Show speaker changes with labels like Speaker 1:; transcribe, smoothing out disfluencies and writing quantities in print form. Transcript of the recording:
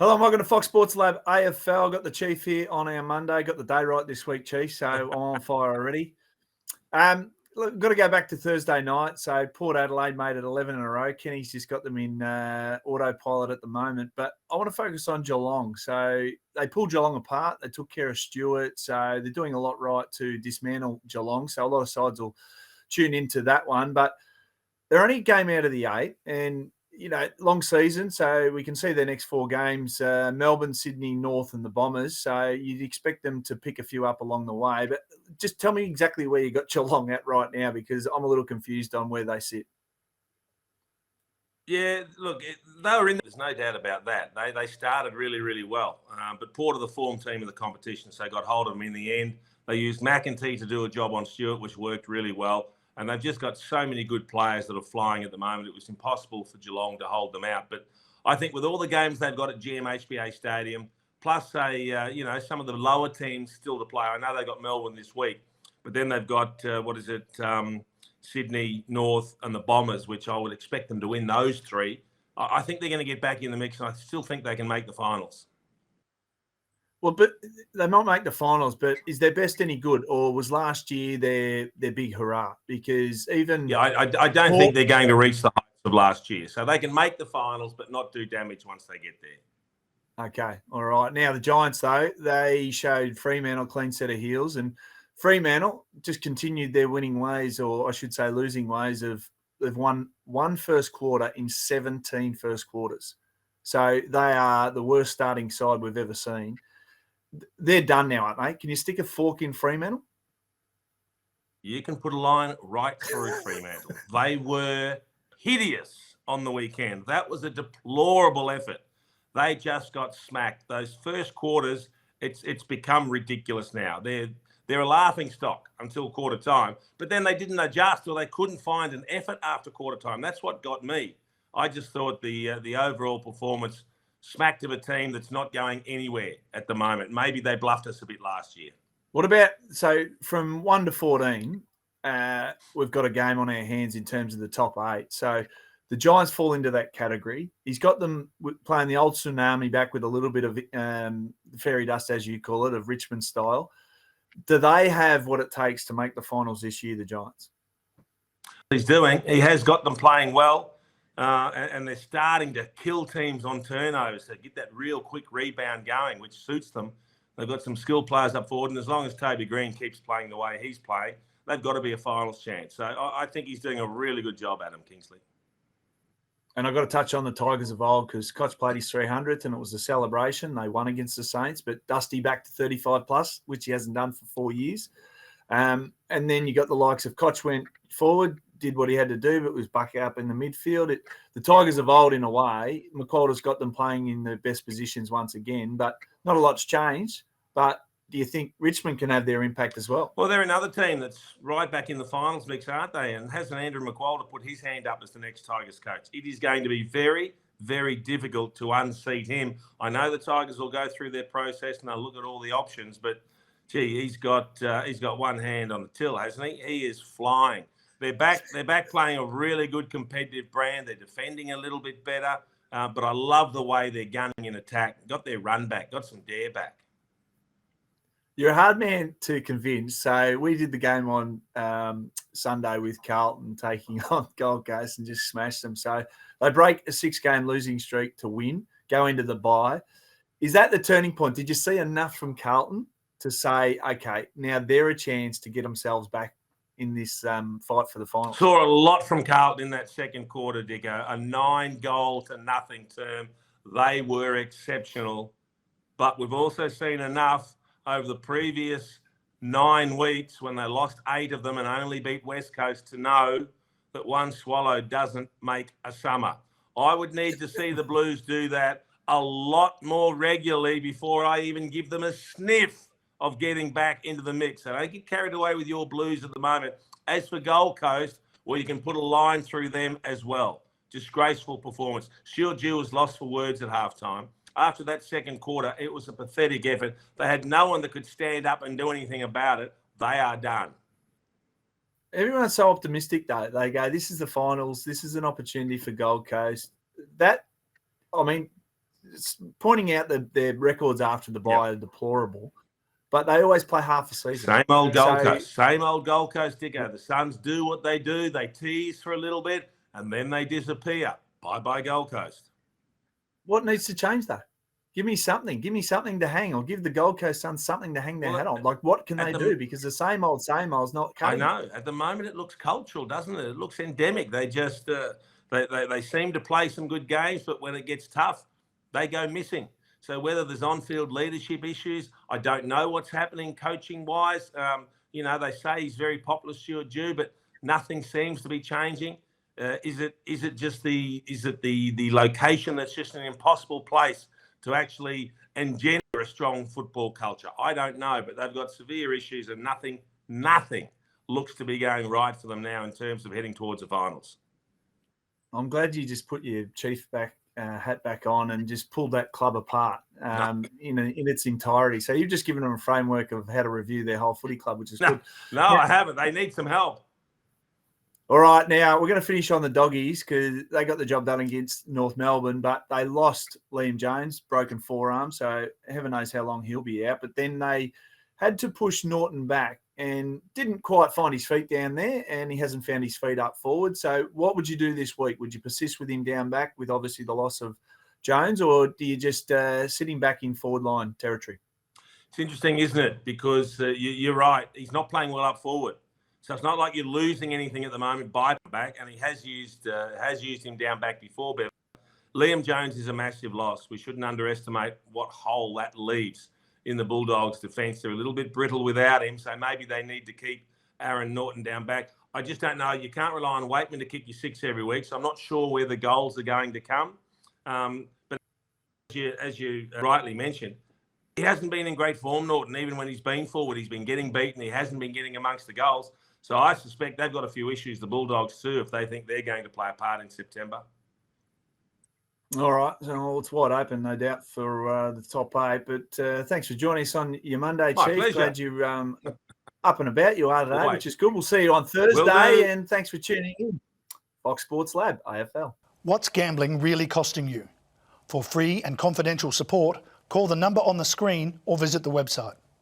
Speaker 1: Hello, welcome to Fox Sports Lab AFL. Got the Chief here on our Monday. Got the day right this week, Chief, so I'm on fire already. Look, got to go back to Thursday night. So Port Adelaide made it 11 in a row. Kenny's just got them in autopilot at the moment. But I want to focus on Geelong. So they pulled Geelong apart. They took care of Stewart. So they're doing a lot right to dismantle Geelong. So a lot of sides will tune into that one. But they're only a game out of the 8. And long season, so we can see their next 4 games, Melbourne, Sydney, North and the Bombers. So you'd expect them to pick a few up along the way. But just tell me exactly where you got Geelong at right now, because I'm a little confused on where they sit.
Speaker 2: Yeah, look, they were in. There's no doubt about that. They started really, really well. But Port are the form team of the competition, so got hold of them in the end. They used McEntee to do a job on Stewart, which worked really well. And they've just got so many good players that are flying at the moment. It was impossible for Geelong to hold them out. But I think with all the games they've got at GMHBA Stadium, plus some of the lower teams still to play. I know they got Melbourne this week, but then they've got Sydney, North, and the Bombers, which I would expect them to win those 3. I think they're going to get back in the mix, and I still think they can make the finals.
Speaker 1: Well, but they might make the finals, but is their best any good? Or was last year their big hurrah? Because even...
Speaker 2: I don't think they're going to reach the heights of last year. So they can make the finals, but not do damage once they get there.
Speaker 1: Okay, all right. Now, the Giants, though, they showed Fremantle a clean set of heels, and Fremantle just continued their winning ways, or I should say losing ways. They've won one first quarter in 17 first quarters. So they are the worst starting side we've ever seen. They're done now, aren't they? Can you stick a fork in Fremantle?
Speaker 2: You can put a line right through Fremantle. They were hideous on the weekend. That was a deplorable effort. They just got smacked. Those first quarters, it's become ridiculous now. They're a laughing stock until quarter time. But then they didn't adjust, or they couldn't find an effort after quarter time. That's what got me. I just thought the overall performance smacked of a team that's not going anywhere at the moment. Maybe they bluffed us a bit last year.
Speaker 1: What about, so from 1 to 14, we've got a game on our hands in terms of the top 8. So the Giants fall into that category. He's got them playing the old tsunami back with a little bit of fairy dust, as you call it, of Richmond style. Do they have what it takes to make the finals this year, the Giants?
Speaker 2: He's doing. He has got them playing well. And they're starting to kill teams on turnovers to get that real quick rebound going, which suits them. They've got some skilled players up forward, and as long as Toby Green keeps playing the way he's playing, they've got to be a finals chance. So I think he's doing a really good job, Adam Kingsley.
Speaker 1: And I've got to touch on the Tigers of old, because Koch played his 300th and it was a celebration. They won against the Saints, but Dusty back to 35 plus, which he hasn't done for 4 years. And then you got the likes of Koch went forward, did what he had to do, but was back up in the midfield. The Tigers of old, in a way, McQualter's got them playing in the best positions once again, but not a lot's changed. But do you think Richmond can have their impact as well?
Speaker 2: Well, they're another team that's right back in the finals mix, aren't they? And hasn't Andrew McQualter put his hand up as the next Tigers coach? It is going to be very, very difficult to unseat him. I know the Tigers will go through their process and they'll look at all the options, but gee, he's got one hand on the till, hasn't he? He is flying. They're back playing a really good competitive brand. They're defending a little bit better, but I love the way they're gunning in attack. Got their run back, got some dare back.
Speaker 1: You're a hard man to convince. So we did the game on Sunday with Carlton taking on Gold Coast and just smashed them. So they break a 6-game losing streak to win, go into the bye. Is that the turning point? Did you see enough from Carlton to say, okay, now they're a chance to get themselves back in this fight for the final?
Speaker 2: Saw a lot from Carlton in that second quarter, Dicko. A 9-0-0 term. They were exceptional. But we've also seen enough over the previous 9 weeks when they lost 8 of them and only beat West Coast to know that one swallow doesn't make a summer. I would need to see the Blues do that a lot more regularly before I even give them a sniff of getting back into the mix. So don't get carried away with your Blues at the moment. As for Gold Coast, well, you can put a line through them as well. Disgraceful performance. Stuart Gill was lost for words at halftime. After that second quarter, it was a pathetic effort. They had no one that could stand up and do anything about it. They are done.
Speaker 1: Everyone's so optimistic, though. They go, this is the finals. This is an opportunity for Gold Coast. That, I mean, pointing out that their records after the bye are deplorable, but they always play half a season.
Speaker 2: Same old Gold Coast. Same old Gold Coast, Dicko. The Suns do what they do. They tease for a little bit, and then they disappear. Bye-bye, Gold Coast.
Speaker 1: What needs to change, though? Give me something. Give me something to hang, or give the Gold Coast Suns something to hang their hat on. Like, what can they do? Because the same old is not cutting.
Speaker 2: I know. At the moment, it looks cultural, doesn't it? It looks endemic. They just they seem to play some good games, but when it gets tough, they go missing. So whether there's on-field leadership issues, I don't know what's happening coaching-wise. They say he's very popular, Stuart Dew, but nothing seems to be changing. Is it just the location that's just an impossible place to actually engender a strong football culture? I don't know, but they've got severe issues, and nothing looks to be going right for them now in terms of heading towards the finals.
Speaker 1: I'm glad you just put your chief hat back on and just pulled that club apart in its entirety. So you've just given them a framework of how to review their whole footy club, which is good.
Speaker 2: No, I haven't. They need some help.
Speaker 1: All right, now we're going to finish on the Doggies because they got the job done against North Melbourne, but they lost Liam Jones, broken forearm, so heaven knows how long he'll be out. But then they had to push Norton back and didn't quite find his feet down there, and he hasn't found his feet up forward. So what would you do this week? Would you persist with him down back with obviously the loss of Jones, or do you just sit him back in forward line territory?
Speaker 2: It's interesting, isn't it? Because you're right. He's not playing well up forward. So it's not like you're losing anything at the moment by back, and he has used him down back before. But Liam Jones is a massive loss. We shouldn't underestimate what hole that leaves in the Bulldogs' defence. They're a little bit brittle without him, so maybe they need to keep Aaron Norton down back. I just don't know. You can't rely on Waitman to kick you 6 every week, so I'm not sure where the goals are going to come. But as you rightly mentioned, he hasn't been in great form, Norton. Even when he's been forward, he's been getting beaten. He hasn't been getting amongst the goals. So I suspect they've got a few issues, the Bulldogs too, if they think they're going to play a part in September.
Speaker 1: All right. So it's wide open, no doubt, for the top 8. But thanks for joining us on your Monday,
Speaker 2: My
Speaker 1: Chief.
Speaker 2: pleasure.
Speaker 1: Glad you're up and about. You are today,
Speaker 2: Always.
Speaker 1: which is good. We'll see you on Thursday, and thanks for tuning in. Fox Sports Lab AFL.
Speaker 3: What's gambling really costing you? For free and confidential support, call the number on the screen or visit the website.